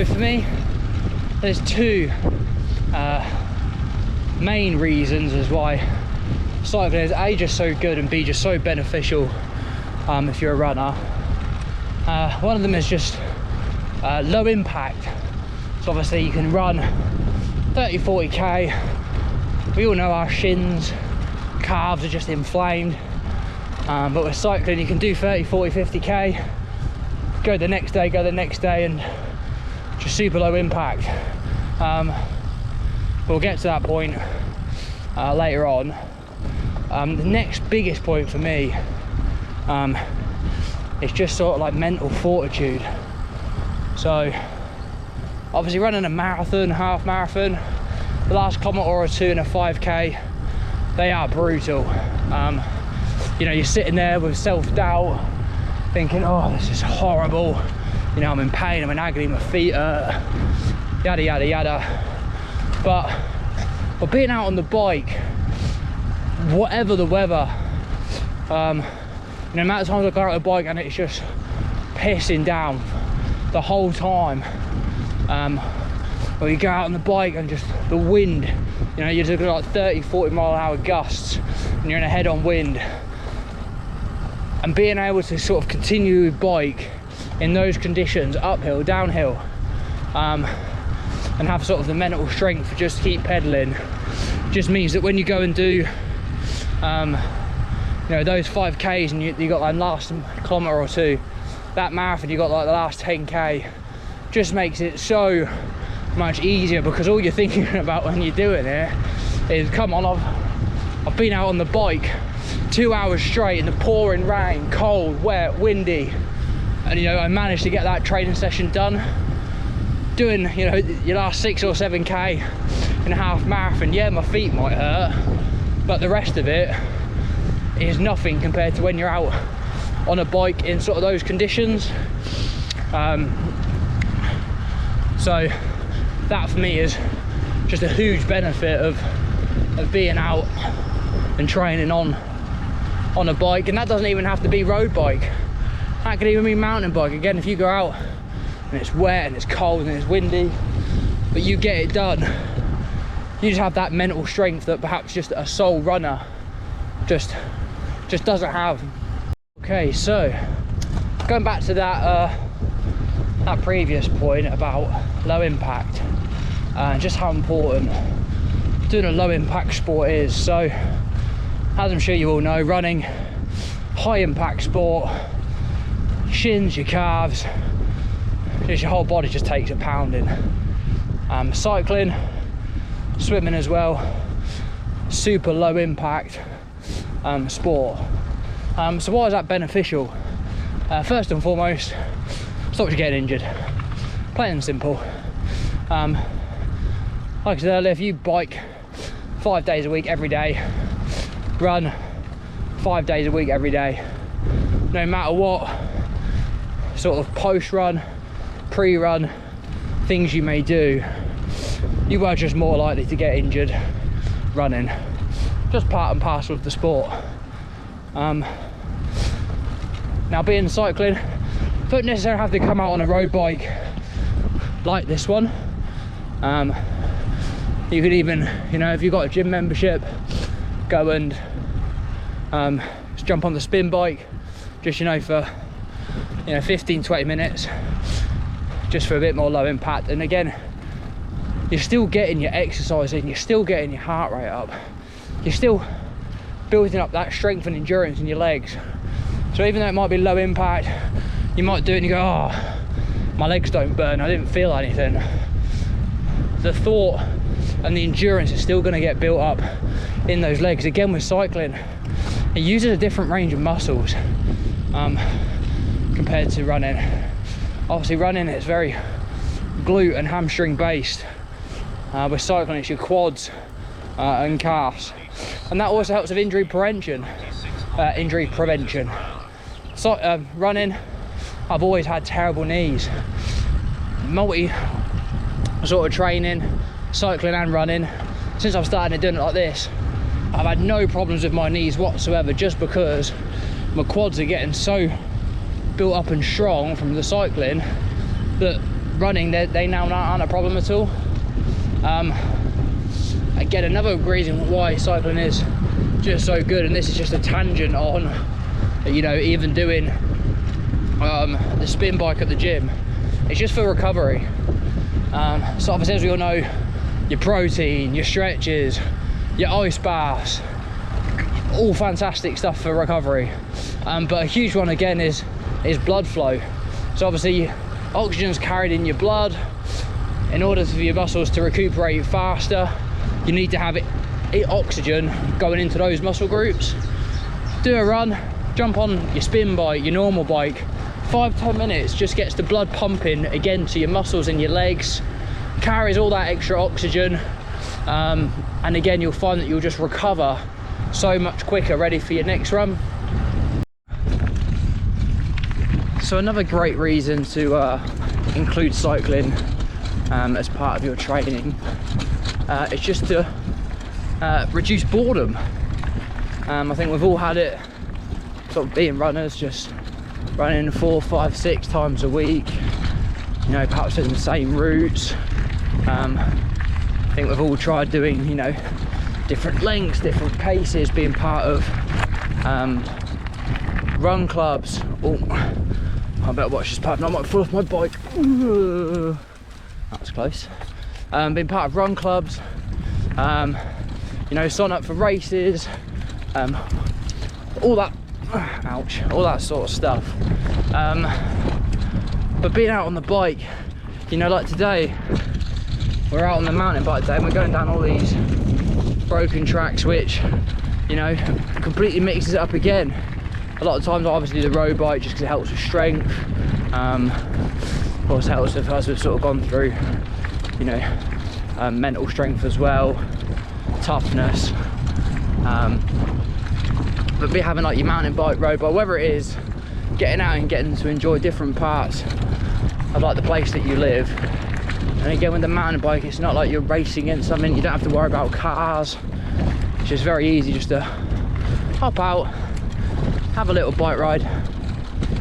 So for me, there's two main reasons as why cycling is A, just so good, and B, just so beneficial if you're a runner. One of them is just low impact. So obviously you can run 30-40k. We all know our shins, calves are just inflamed, but with cycling you can do 30, 40, 50k, go the next day, and just super low impact. We'll get to that point later on. The next biggest point for me is just sort of like mental fortitude. So obviously running a marathon, half marathon, the last kilometre or two in a 5k, they are brutal. You know, you're sitting there with self-doubt, thinking, oh, this is horrible. You know, I'm in pain, I'm in agony, my feet hurt, yada, yada, yada. But being out on the bike, whatever the weather, you know, the amount of times I go out on the bike and it's just pissing down the whole time. Or you go out on the bike and just the wind, you know, you're looking at like 30, 40 mile an hour gusts and you're in a head-on wind. And being able to sort of continue with bike in those conditions, uphill, downhill, and have sort of the mental strength to just keep pedaling, just means that when you go and do you know, those 5Ks and you got like last kilometre or two, that marathon you got like the last 10k, just makes it so much easier, because all you're thinking about when you're doing it is, come on, I've been out on the bike 2 hours straight in the pouring rain, cold, wet, windy, and you know, I managed to get that training session done, doing, you know, your last 6 or 7k in a half marathon. Yeah, my feet might hurt, but the rest of it is nothing compared to when you're out on a bike in sort of those conditions. So that for me is just a huge benefit of being out and training on a bike. And that doesn't even have to be road bike, that could even be mountain bike. Again, if you go out and it's wet and it's cold and it's windy, but you get it done, you just have that mental strength that perhaps just a sole runner just doesn't have. Okay, so going back to that previous point about low impact and just how important doing a low impact sport is. So as I'm sure you all know, running, high impact sport, shins, your calves, just your whole body just takes a pounding. Cycling, swimming as well, super low impact sport. So why is that beneficial? First and foremost, stops you getting injured, plain and simple. Like I said earlier, if you bike 5 days a week every day, run 5 days a week every day, no matter what sort of post-run, pre-run things you may do, you are just more likely to get injured running. Just part and parcel of the sport. Now, being cycling, don't necessarily have to come out on a road bike like this one. You could even, you know, if you've got a gym membership, go and just jump on the spin bike, just, you know, for, you know, 15-20 minutes, just for a bit more low impact. And again, you're still getting your exercise in, you're still getting your heart rate up, you're still building up that strength and endurance in your legs. So even though it might be low impact, you might do it and you go, oh, my legs don't burn, I didn't feel anything. The thought and the endurance is still going to get built up in those legs. Again, with cycling, it uses a different range of muscles compared to running. Obviously running, it's very glute and hamstring based. With cycling, it's your quads and calves, and that also helps with injury prevention. So running, I've always had terrible knees. Multi sort of training, cycling and running, since I've started doing it like this, I've had no problems with my knees whatsoever, just because my quads are getting so built up and strong from the cycling that running, they now aren't a problem at all. Again, another reason why cycling is just so good, and this is just a tangent on, you know, even doing the spin bike at the gym, it's just for recovery. So obviously, as we all know, your protein, your stretches, your ice baths, all fantastic stuff for recovery. But a huge one again is blood flow. So obviously oxygen's carried in your blood. In order for your muscles to recuperate faster, you need to have oxygen going into those muscle groups. Do a run, jump on your spin bike, your normal bike, 5-10 minutes just gets the blood pumping again to your muscles in your legs, carries all that extra oxygen, and again you'll find that you'll just recover so much quicker, ready for your next run. So another great reason to include cycling as part of your training is just to reduce boredom. I think we've all had it, sort of being runners, just running 4, 5, 6 times a week, you know, perhaps in the same routes. I think we've all tried doing, you know, different lengths, different paces, being part of run clubs. Oh, I better watch this pattern, I might fall off my bike. Ooh, that was close. Being part of run clubs, you know, sign up for races, all that, ouch, all that sort of stuff. But being out on the bike, you know, like today, we're out on the mountain bike day and we're going down all these broken tracks, which, you know, completely mixes it up again. A lot of times, obviously, the road bike just because it helps with strength. Of course, helps with, as we've sort of gone through, you know, mental strength as well, toughness. But be having like your mountain bike, road bike, whatever it is, getting out and getting to enjoy different parts of like the place that you live. And again, with the mountain bike, it's not like you're racing against something. You don't have to worry about cars. It's just very easy just to hop out, have a little bike ride,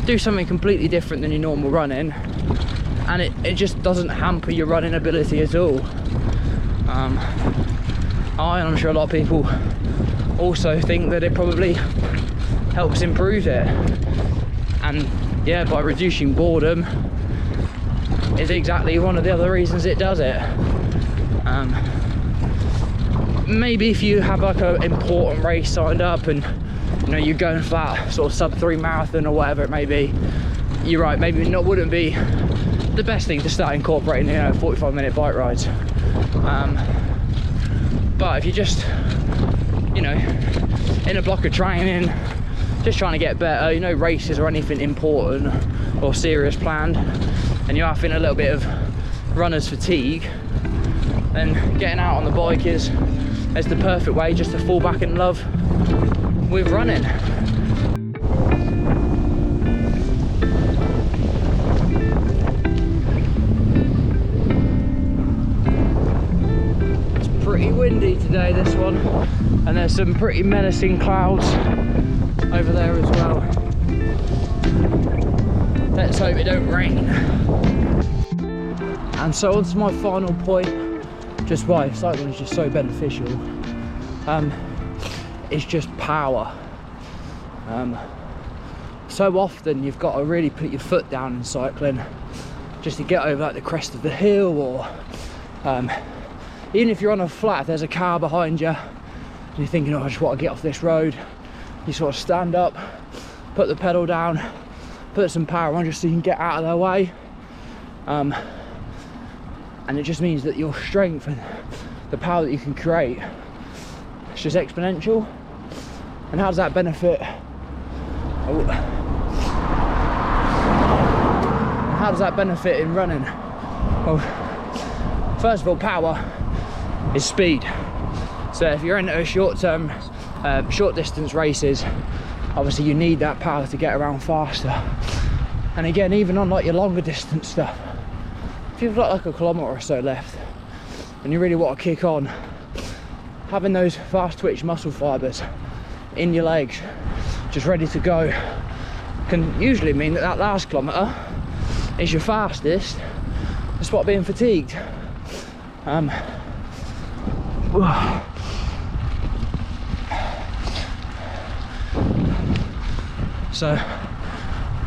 do something completely different than your normal running, and it just doesn't hamper your running ability at all. I'm sure a lot of people also think that it probably helps improve it, and yeah, by reducing boredom is exactly one of the other reasons it does it. Maybe if you have like an important race signed up and, you know, you're going for that sort of sub-3 marathon or whatever it may be, you're right, maybe it wouldn't be the best thing to start incorporating, you know, 45-minute bike rides. But if you're just, you know, in a block of training, just trying to get better, you know, races or anything important or serious planned, and you are feeling a little bit of runner's fatigue, then getting out on the bike is the perfect way just to fall back in love with running. It's pretty windy today, this one, and there's some pretty menacing clouds over there as well. Let's hope it don't rain. And so on to my final point, just why cycling is just so beneficial. It's just power. So often you've got to really put your foot down in cycling just to get over like the crest of the hill, or even if you're on a flat, if there's a car behind you and you're thinking, oh, I just want to get off this road, you sort of stand up, put the pedal down, put some power on just so you can get out of their way. And it just means that your strength and the power that you can create, it's just exponential. And how does that benefit? How does that benefit in running? Well, first of all, power is speed. So if you're into short distance races, obviously you need that power to get around faster. And again, even on like your longer distance stuff, if you've got like a kilometre or so left and you really want to kick on, having those fast twitch muscle fibres in your legs just ready to go can usually mean that that last kilometre is your fastest, despite being fatigued. So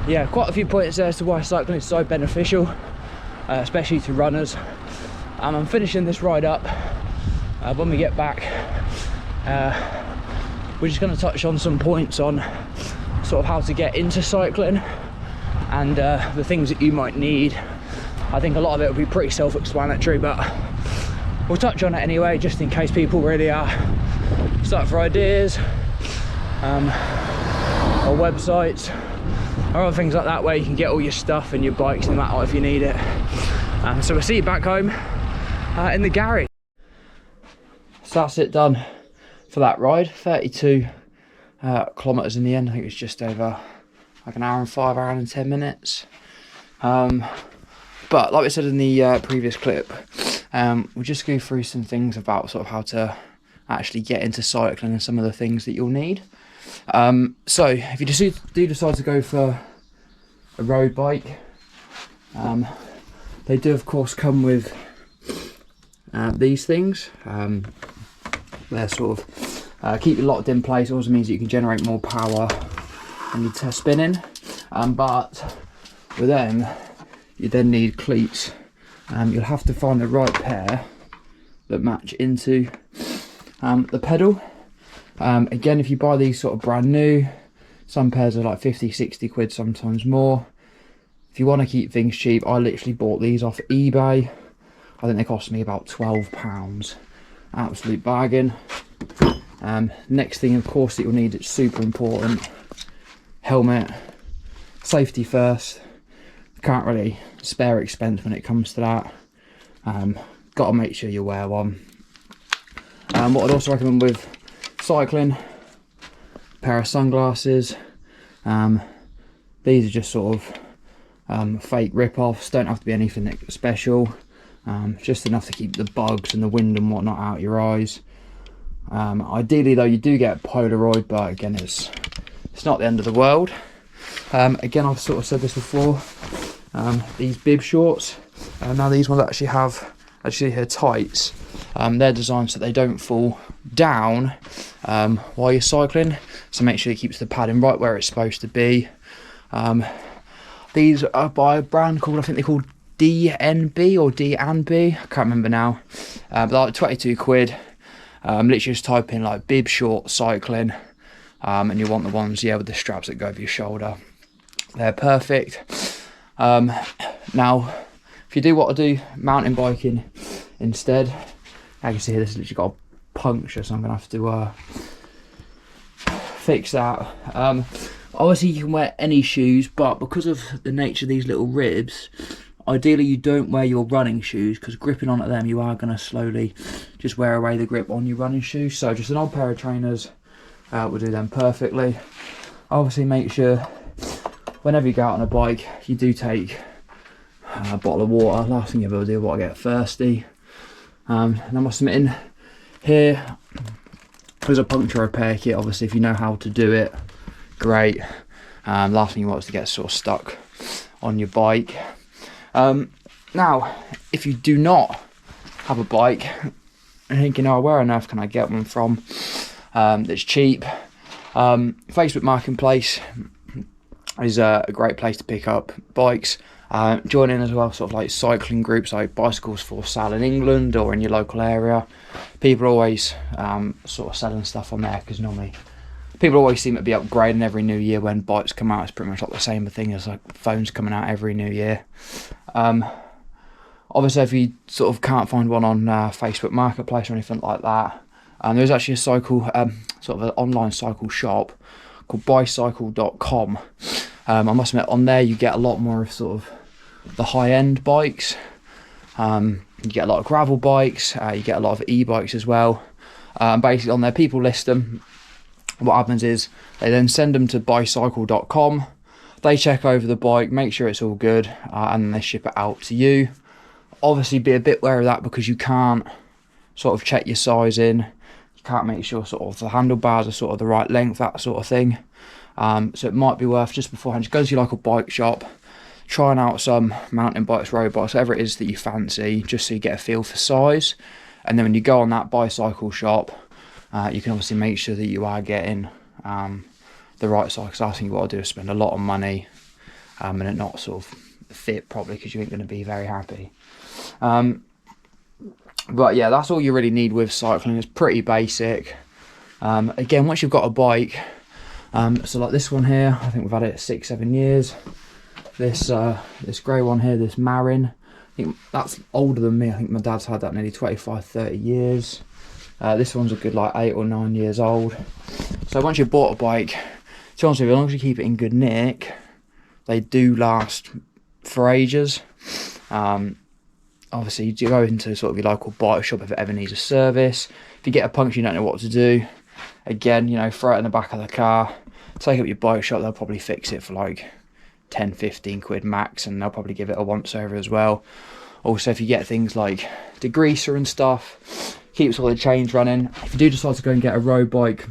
yeah, quite a few points there as to why cycling is so beneficial, especially to runners. I'm finishing this ride up. When we get back, we're just going to touch on some points on sort of how to get into cycling and the things that you might need. I think a lot of it will be pretty self-explanatory, but we'll touch on it anyway, just in case people really are stuck for ideas, or websites or other things like that, where you can get all your stuff and your bikes no matter if you need it. So we'll see you back home in the garage. So that's it done for that ride. 32 kilometers in the end. I think it was just over like an hour and 5, hour and 10 minutes. But like I said in the previous clip, we'll just go through some things about sort of how to actually get into cycling and some of the things that you'll need. So if you do decide to go for a road bike, they do of course come with these things. They're sort of keep you locked in place. It also means that you can generate more power when you're spinning, but with them you then need cleats. You'll have to find the right pair that match into the pedal. Again, if you buy these sort of brand new, some pairs are like 50-60 quid, sometimes more. If you want to keep things cheap, I literally bought these off eBay. I think they cost me about £12. Absolute bargain. Next thing of course that you'll need, it's super important, helmet. Safety first. Can't really spare expense when it comes to that. Got to make sure you wear one. What I'd also recommend with cycling, a pair of sunglasses. These are just sort of fake rip-offs, don't have to be anything special, just enough to keep the bugs and the wind and whatnot out your eyes. Ideally though, you do get Polaroid, but again it's not the end of the world. Again, I've sort of said this before, these bib shorts, now these ones actually have here tights. They're designed so they don't fall down while you're cycling, so make sure it keeps the padding right where it's supposed to be. These are by a brand called, I think they're called DNB or D&B, I can't remember now, but they're like 22 quid. Literally just type in like bib short cycling, and you want the ones, yeah, with the straps that go over your shoulder. They're perfect. Now if you do want to do mountain biking instead, I can see here this has literally got a puncture, so I'm gonna have to fix that. Obviously you can wear any shoes, but because of the nature of these little ribs, ideally you don't wear your running shoes, because gripping onto them you are going to slowly just wear away the grip on your running shoes. So just an old pair of trainers will do them perfectly. Obviously make sure whenever you go out on a bike you do take a bottle of water. Last thing you ever do, I get thirsty. And I must admit, in here there's a puncture repair kit. Obviously if you know how to do it, great. Last thing you want is to get sort of stuck on your bike. Now if you do not have a bike and thinking, oh, where on earth can I get one from that's cheap, Facebook Marketplace is a great place to pick up bikes. Join in as well, sort of like cycling groups like Bicycles for Sale in England or in your local area. People are always sort of selling stuff on there, because normally people always seem to be upgrading every new year. When bikes come out, it's pretty much like the same thing as like phones coming out every new year. Obviously if you sort of can't find one on Facebook Marketplace or anything like that, there's actually a cycle, sort of an online cycle shop called bicycle.com. I must admit, on there you get a lot more of sort of the high-end bikes. You get a lot of gravel bikes, you get a lot of e-bikes as well. Basically on there people list them. What happens is they then send them to bicycle.com. They check over the bike, make sure it's all good, and then they ship it out to you. Obviously be a bit wary of that, because you can't sort of check your size in. You can't make sure sort of the handlebars are sort of the right length, that sort of thing. So it might be worth just beforehand, just go to your local bike shop, trying out some mountain bikes, road bikes, whatever it is that you fancy, just so you get a feel for size. And then when you go on that bicycle shop, you can obviously make sure that you are getting the right size, because last thing you want to do is spend a lot of money and it not sort of fit properly, because you ain't going to be very happy. But yeah, that's all you really need with cycling. It's pretty basic. Again, once you've got a bike, so like this one here, I think we've had it 6-7 years. This grey one here, this Marin, I think that's older than me. I think my dad's had that nearly 25-30 years. This one's a good like 8 or 9 years old. So once you've bought a bike, to be honest with you, as long as you keep it in good nick, they do last for ages. Obviously, you go into sort of your local bike shop if it ever needs a service. If you get a puncture, you don't know what to do. Again, you know, throw it in the back of the car, take it up your bike shop, they'll probably fix it for like 10-15 quid max, and they'll probably give it a once over as well. Also, if you get things like degreaser and stuff, keeps all the chains running. If you do decide to go and get a road bike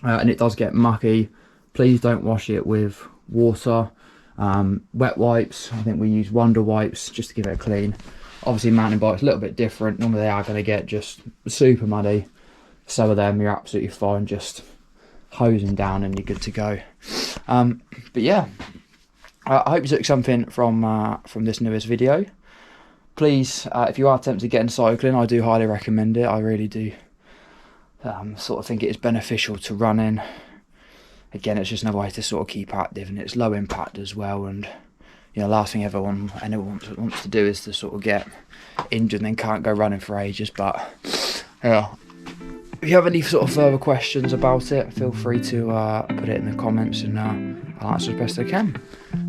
and it does get mucky, please don't wash it with water. Wet wipes, I think we use Wonder Wipes just to give it a clean. Obviously mountain bikes a little bit different. Normally they are going to get just super muddy. So with them you're absolutely fine, just hosing down and you're good to go. But yeah, I hope you took something from this newest video. Please, if you are tempted to get into cycling, I do highly recommend it. I really do sort of think it is beneficial to running. Again, it's just another way to sort of keep active, and it's low impact as well. And you know, last thing anyone wants to do is to sort of get injured and then can't go running for ages. But yeah, if you have any sort of further questions about it, feel free to put it in the comments, and I'll answer as best I can.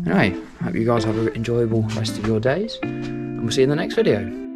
Anyway, hope you guys have an enjoyable rest of your days, and we'll see you in the next video.